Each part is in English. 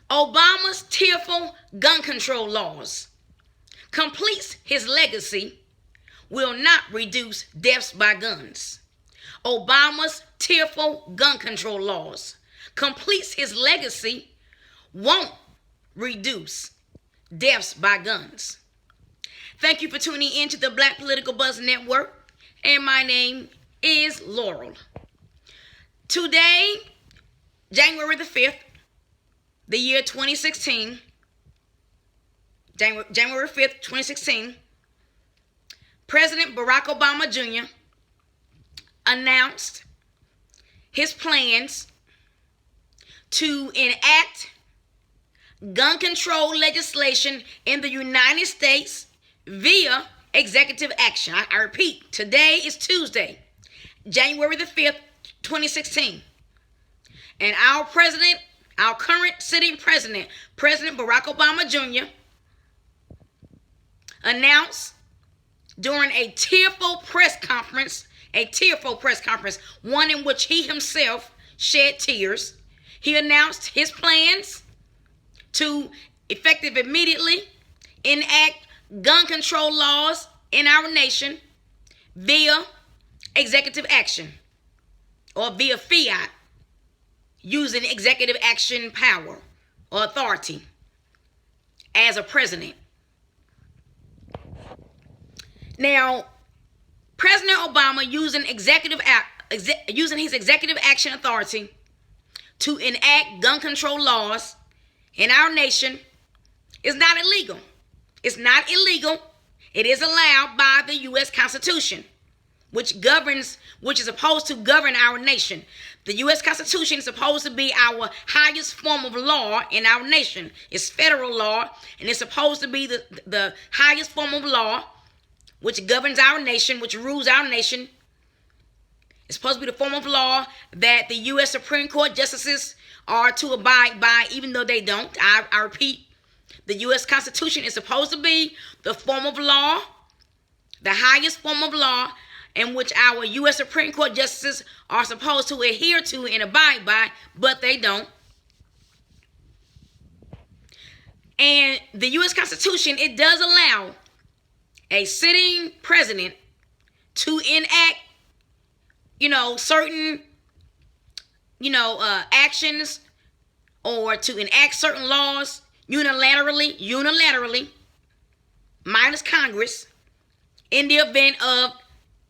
Obama's tearful gun control laws completes his legacy, will not reduce deaths by guns. Obama's tearful gun control laws completes his legacy, won't reduce deaths by guns. Thank you for tuning in to the Black Political Buzz Network, and my name is Laurel. Today, January the 5th, the year 2016, January 5th, 2016, President Barack Obama Jr. announced his plans to enact gun control legislation in the United States via executive action. I repeat, today is Tuesday, January the 5th, 2016. And our president, our current sitting president, President Barack Obama Jr., announced during a tearful press conference, one in which he himself shed tears. He announced his plans to, effective immediately, enact gun control laws in our nation via executive action, or via Fiat, using executive action power or authority as a president. Now, President Obama using his executive action authority to enact gun control laws in our nation is not illegal. It's not illegal. It is allowed by the U.S. Constitution, which is supposed to govern our nation. The U.S. Constitution is supposed to be our highest form of law in our nation. It's federal law, and it's supposed to be the highest form of law which governs our nation, which rules our nation. It's supposed to be the form of law that the U.S. Supreme Court justices are to abide by, even though they don't. I repeat, the U.S. Constitution is supposed to be the form of law, the highest form of law, in which our U.S. Supreme Court justices are supposed to adhere to and abide by, but they don't. And the U.S. Constitution, it does allow a sitting president to enact, certain, actions, or to enact certain laws unilaterally, minus Congress, in the event of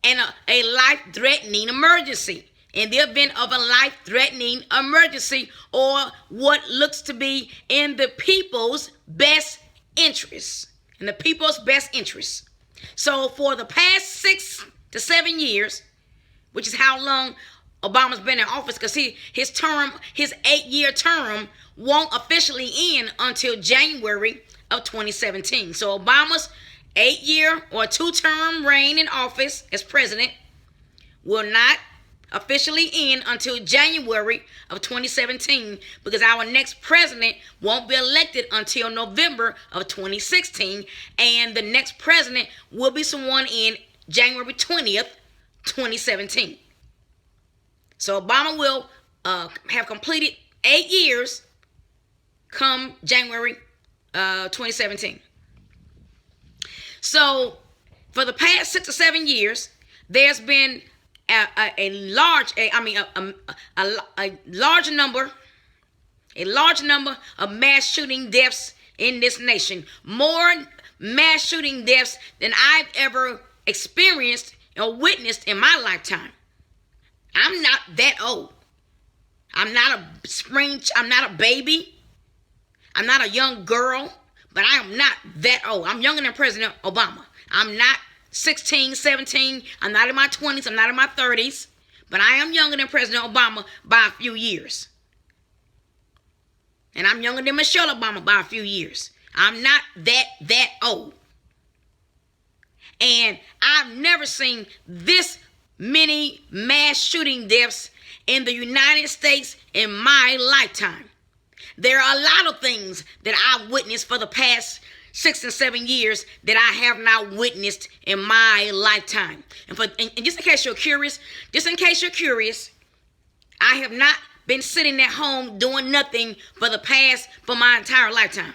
a life-threatening emergency. In the event of a life-threatening emergency, or what looks to be in the people's best interests. So for the past 6 to 7 years, which is how long Obama's been in office, because his 8-year term won't officially end until January of 2017. So Obama's 8-year or 2-term reign in office as president will not officially end until January of 2017, because our next president won't be elected until November of 2016, and the next president will be sworn in January 20th, 2017. So Obama will have completed 8 years come January 2017. So for the past 6 or 7 years, there's been a large number of mass shooting deaths in this nation. More mass shooting deaths than I've ever experienced or witnessed in my lifetime. I'm not that old. I'm not a baby. I'm not a young girl, but I am not that old. I'm younger than President Obama. I'm not 16, 17. I'm not in my 20s. I'm not in my 30s. But I am younger than President Obama by a few years. And I'm younger than Michelle Obama by a few years. I'm not that old. And I've never seen this many mass shooting deaths in the United States in my lifetime. There are a lot of things that I've witnessed for the past 6 and 7 years that I have not witnessed in my lifetime. And just in case you're curious, I have not been sitting at home doing nothing for my entire lifetime.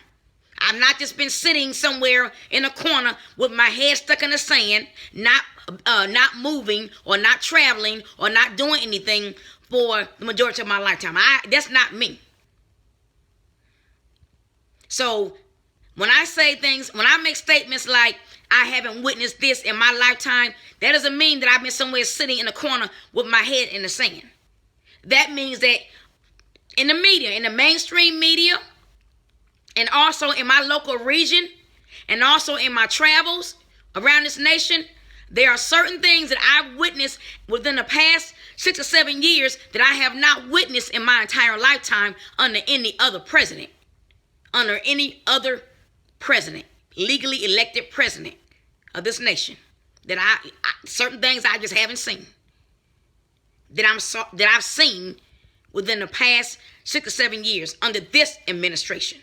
I've not just been sitting somewhere in a corner with my head stuck in the sand, not moving or not traveling or not doing anything for the majority of my lifetime. That's not me. So when I say things, when I make statements like I haven't witnessed this in my lifetime, that doesn't mean that I've been somewhere sitting in a corner with my head in the sand. That means that in the media, in the mainstream media, and also in my local region, and also in my travels around this nation, there are certain things that I've witnessed within the past 6 or 7 years that I have not witnessed in my entire lifetime under any other president. Under any other president, legally elected president of this nation, that certain things I just haven't seen. That I've seen within the past 6 or 7 years under this administration.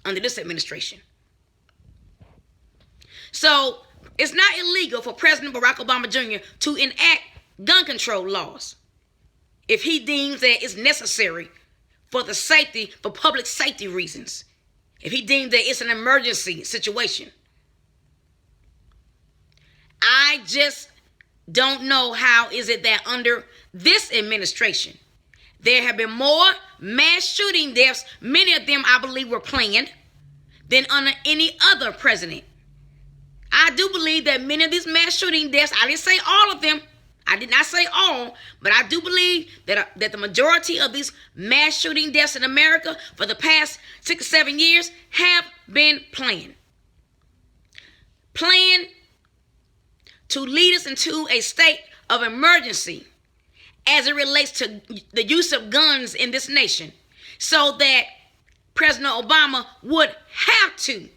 Under this administration. So it's not illegal for President Barack Obama Jr. to enact gun control laws if he deems that it's necessary for public safety reasons. If he deems that it's an emergency situation. I just don't know how is it that under this administration, there have been more mass shooting deaths, many of them I believe were planned, than under any other president. I do believe that many of these mass shooting deaths, I didn't say all of them, I did not say all, but I do believe that the majority of these mass shooting deaths in America for the past 6 or 7 years have been planned. Planned to lead us into a state of emergency as it relates to the use of guns in this nation, so that President Obama would have to,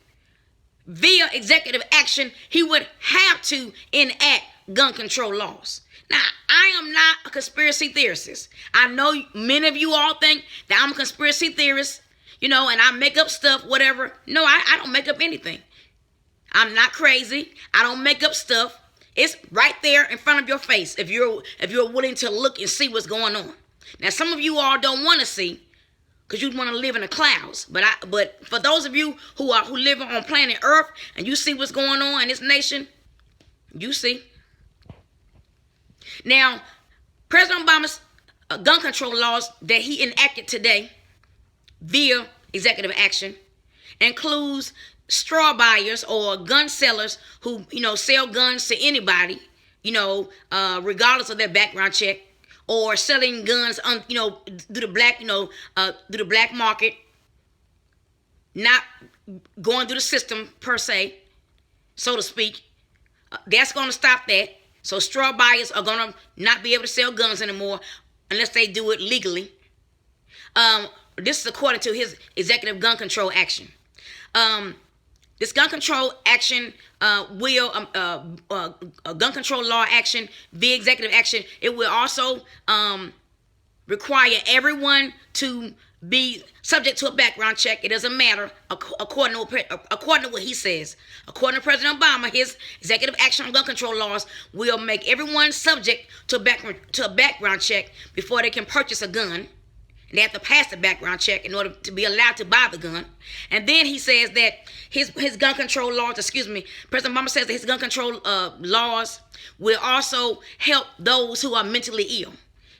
via executive action, he would have to enact gun control laws. Now, I am not a conspiracy theorist. I know many of you all think that I'm a conspiracy theorist, and I make up stuff, whatever. No, I don't make up anything. I'm not crazy. I don't make up stuff. It's right there in front of your face if you're willing to look and see what's going on. Now, some of you all don't want to see because you want to live in the clouds. But for those of you who live on planet Earth and you see what's going on in this nation, you see. Now, President Obama's gun control laws that he enacted today via executive action includes straw buyers or gun sellers who, sell guns to anybody, regardless of their background check, or selling guns on, through the black market, not going through the system per se, so to speak. That's going to stop that. So straw buyers are going to not be able to sell guns anymore unless they do it legally. This is according to his executive gun control action. This gun control action gun control law action via executive action, it will also require everyone to be subject to a background check. It doesn't matter, according to what he says. According to President Obama, his executive action on gun control laws will make everyone subject to a background check before they can purchase a gun. And they have to pass the background check in order to be allowed to buy the gun. And then he says that his gun control laws, President Obama says that his gun control laws will also help those who are mentally ill.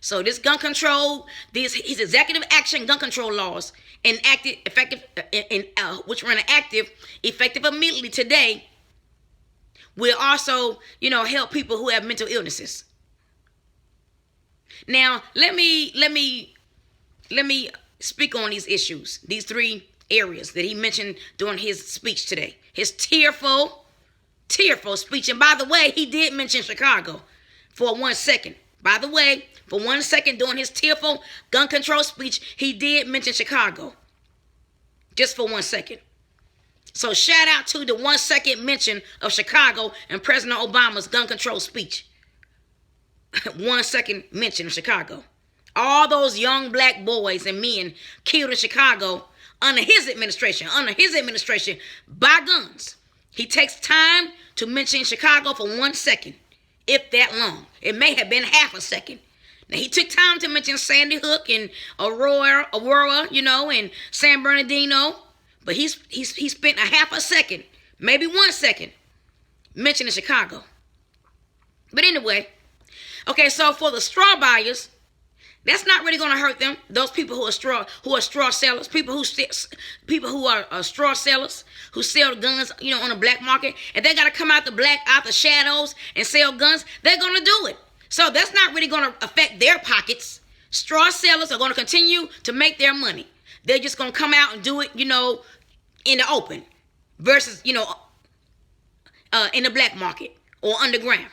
So this gun control, his executive action gun control laws which were enacted effective immediately today, will also, help people who have mental illnesses. Now, let me speak on these issues, these 3 areas that he mentioned during his speech today. His tearful speech. And by the way, he did mention Chicago for 1 second. By the way, for 1 second during his tearful gun control speech, he did mention Chicago. Just for 1 second. So shout out to the 1 second mention of Chicago in President Obama's gun control speech. 1 second mention of Chicago. All those young black boys and men killed in Chicago under his administration, by guns. He takes time to mention Chicago for 1 second, if that long. It may have been half a second. Now, he took time to mention Sandy Hook and Aurora, and San Bernardino, but he spent a half a second, maybe 1 second, mentioning Chicago. But anyway, okay, so for the straw buyers, that's not really going to hurt them. Those people who are straw sellers, people who are straw sellers who sell guns, on the black market, and they got to come out the shadows and sell guns, they're going to do it. So that's not really going to affect their pockets. Straw sellers are going to continue to make their money. They're just going to come out and do it, in the open versus, in the black market or underground.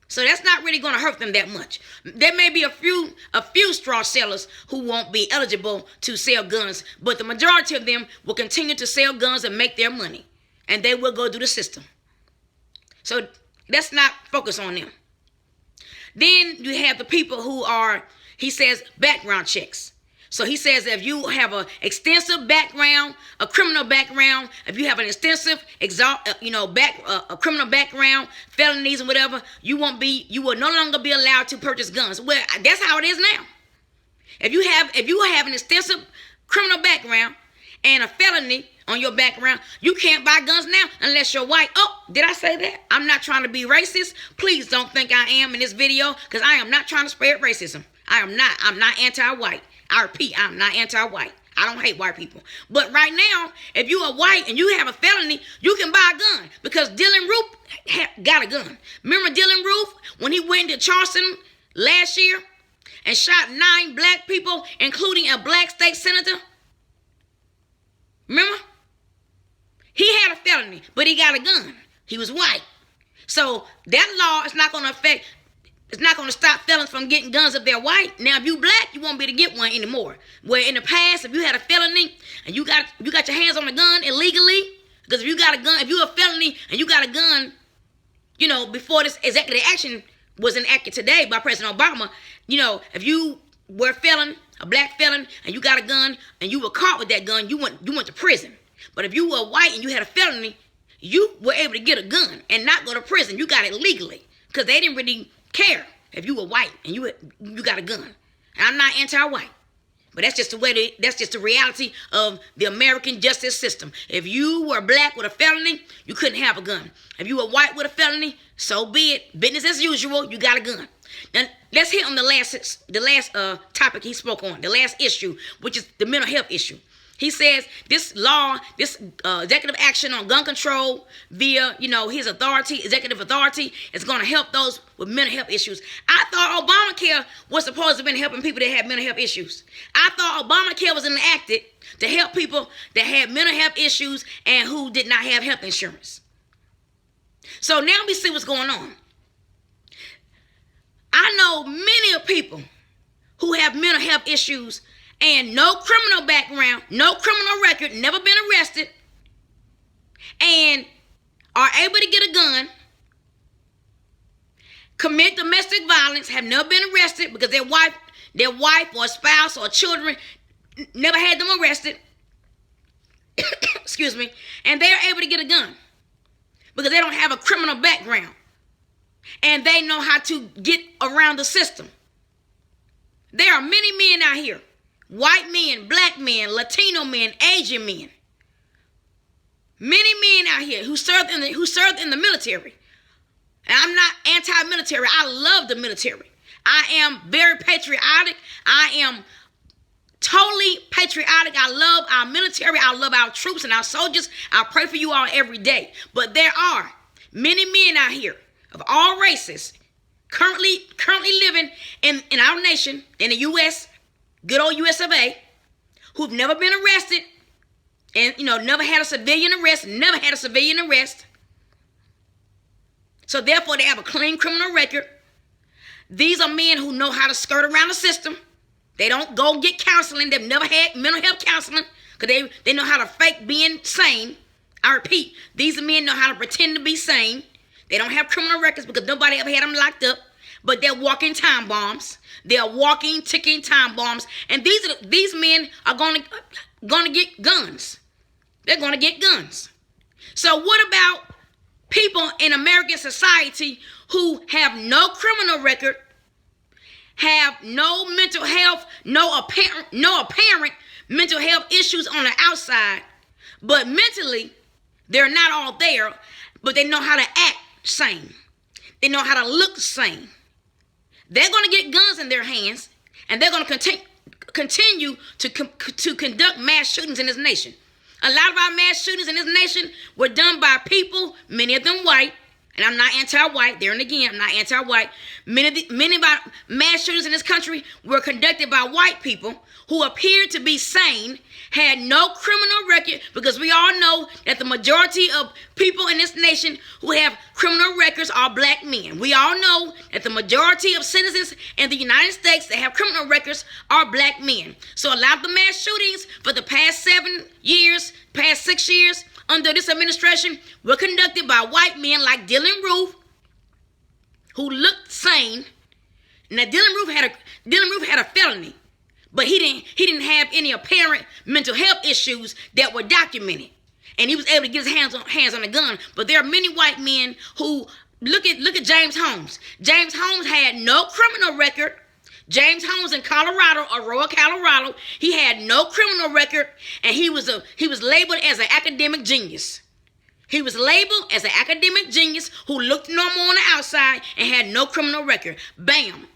So that's not really going to hurt them that much. There may be a few straw sellers who won't be eligible to sell guns, but the majority of them will continue to sell guns and make their money, and they will go through the system. So let's not focus on them. Then you have the people who are, he says, background checks. So he says if you have an extensive background, a criminal background, if you have an extensive a criminal background, felonies and whatever, you will no longer be allowed to purchase guns. Well, that's how it is now. If you have an extensive criminal background and a felony on your background, you can't buy guns now unless you're white. Oh, did I say that? I'm not trying to be racist. Please don't think I am in this video, because I am not trying to spread racism. I'm not anti-white. I repeat, I'm not anti-white. I don't hate white people. But right now, if you are white and you have a felony, you can buy a gun, because Dylan Roof got a gun. Remember Dylan Roof when he went to Charleston last year and shot 9 black people, including a black state senator? Remember? He had a felony, but he got a gun. He was white. So that law is not going to affect. It's not going to stop felons from getting guns if they're white. Now, if you black, you won't be able to get one anymore. Where in the past, if you had a felony and you got your hands on a gun illegally, because if you got a gun, if you're a felony and you got a gun, before this executive action was enacted today by President Obama, if you were a black felon, and you got a gun and you were caught with that gun, you went to prison. But if you were white and you had a felony, you were able to get a gun and not go to prison. You got it legally, because they didn't really care if you were white and you got a gun. And I'm not anti-white, but that's just the reality of the American justice system. If you were black with a felony, you couldn't have a gun. If you were white with a felony, so be it. Business as usual. You got a gun. Now let's hit on the last topic he spoke on, the last issue, which is the mental health issue. He says this law, this executive action on gun control via, his executive authority, is going to help those with mental health issues. I thought Obamacare was supposed to have been helping people that had mental health issues. I thought Obamacare was enacted to help people that had mental health issues and who did not have health insurance. So now we see what's going on. I know many people who have mental health issues and no criminal background, no criminal record, never been arrested, and are able to get a gun, commit domestic violence, have never been arrested because their wife or spouse or children never had them arrested, excuse me, and they're able to get a gun because they don't have a criminal background and they know how to get around the system. There are many men out here, white men, black men, Latino men, Asian men. Many men out here who served in the military. And I'm not anti-military. I love the military. I am very patriotic. I am totally patriotic. I love our military. I love our troops and our soldiers. I pray for you all every day. But there are many men out here of all races currently living in our nation, in the U.S., good old U.S. of A., who've never been arrested and, never had a civilian arrest, So therefore, they have a clean criminal record. These are men who know how to skirt around the system. They don't go get counseling. They've never had mental health counseling because they know how to fake being sane. I repeat, these men know how to pretend to be sane. They don't have criminal records because nobody ever had them locked up. But they're walking time bombs. They're walking, ticking time bombs. And these men are going to get guns. They're going to get guns. So what about people in American society who have no criminal record, have no mental health, no apparent mental health issues on the outside, but mentally, they're not all there, but they know how to act sane. They know how to look sane. They're going to get guns in their hands, and they're going to continue to conduct mass shootings in this nation. A lot of our mass shootings in this nation were done by people, many of them white, and I'm not anti-white, there and again, I'm not anti-white. Many of our mass shootings in this country were conducted by white people who appeared to be sane, had no criminal record, because we all know that the majority of people in this nation who have criminal records are black men. We all know that the majority of citizens in the United States that have criminal records are black men. So a lot of the mass shootings for the past 7 years, past 6 years under this administration were conducted by white men like Dylan Roof, who looked sane. Now Dylan Roof had a felony, but he didn't have any apparent mental health issues that were documented, and he was able to get his hands on a gun. But there are many white men who look at James Holmes. James Holmes had no criminal record. James Holmes in Colorado, Aurora, Colorado, he had no criminal record, and he was labeled as an academic genius. He was labeled as an academic genius who looked normal on the outside and had no criminal record. Bam.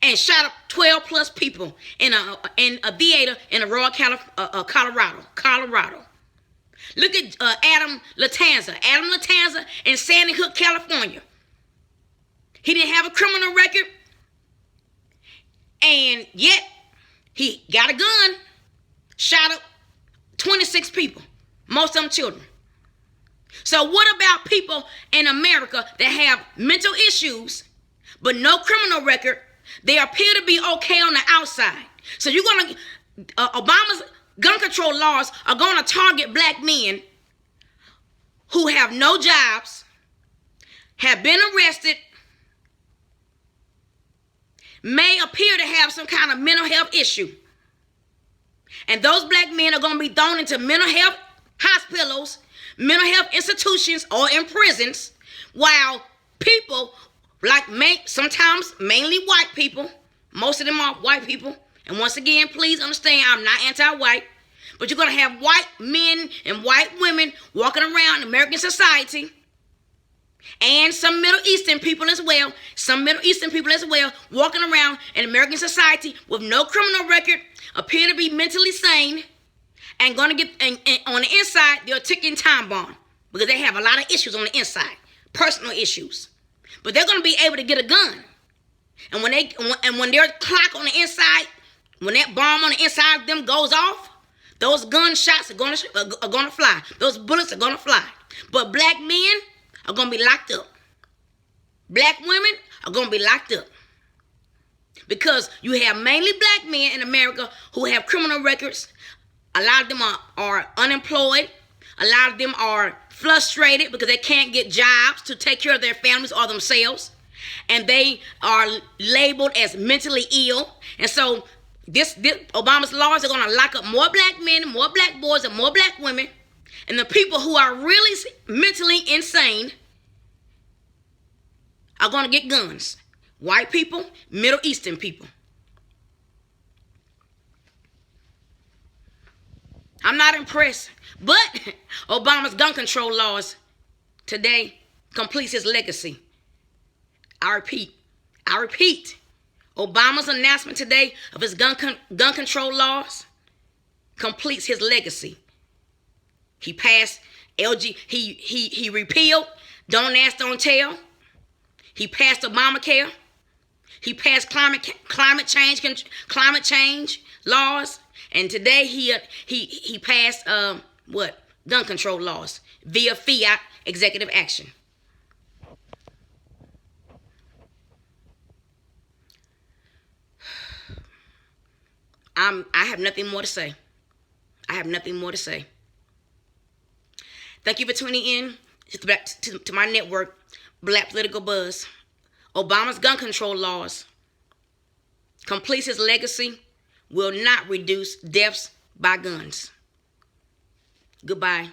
And shot up 12 plus people in a theater in Aurora, Colorado. Look at Adam Latanza. Adam Latanza in Sandy Hook, California. He didn't have a criminal record, and yet he got a gun, shot up 26 people, most of them children. So what about people in America that have mental issues but no criminal record? They appear to be okay on the outside. So you're going to, Obama's gun control laws are going to target black men who have no jobs, have been arrested, may appear to have some kind of mental health issue. And those black men are going to be thrown into mental health hospitals, mental health institutions, or in prisons, while people sometimes mainly white people, most of them are white people, and once again, please understand, I'm not anti-white, but you're going to have white men and white women walking around in American society, and some Middle Eastern people as well, walking around in American society with no criminal record, appear to be mentally sane, and going to get, and on the inside, they're a ticking time bomb, because they have a lot of issues on the inside, personal issues. But they're going to be able to get a gun. And when their clock on the inside, when that bomb on the inside of them goes off, those gunshots are going to fly. Those bullets are going to fly. But black men are going to be locked up. Black women are going to be locked up. Because you have mainly black men in America who have criminal records. A lot of them are unemployed. A lot of them are frustrated because they can't get jobs to take care of their families or themselves, and they are labeled as mentally ill. And so this Obama's laws are going to lock up more black men, more black boys, and more black women. And the people who are really mentally insane are going to get guns. White people, Middle Eastern people. I'm not impressed. But Obama's gun control laws today completes his legacy. I repeat, Obama's announcement today of his gun control laws completes his legacy. He passed he repealed Don't Ask, Don't Tell. He passed Obamacare. He passed climate change laws. And today he passed gun control laws via Fiat executive action. I have nothing more to say. Thank you for tuning in to my network, Black Political Buzz. Obama's gun control laws completes his legacy, will not reduce deaths by guns. Goodbye.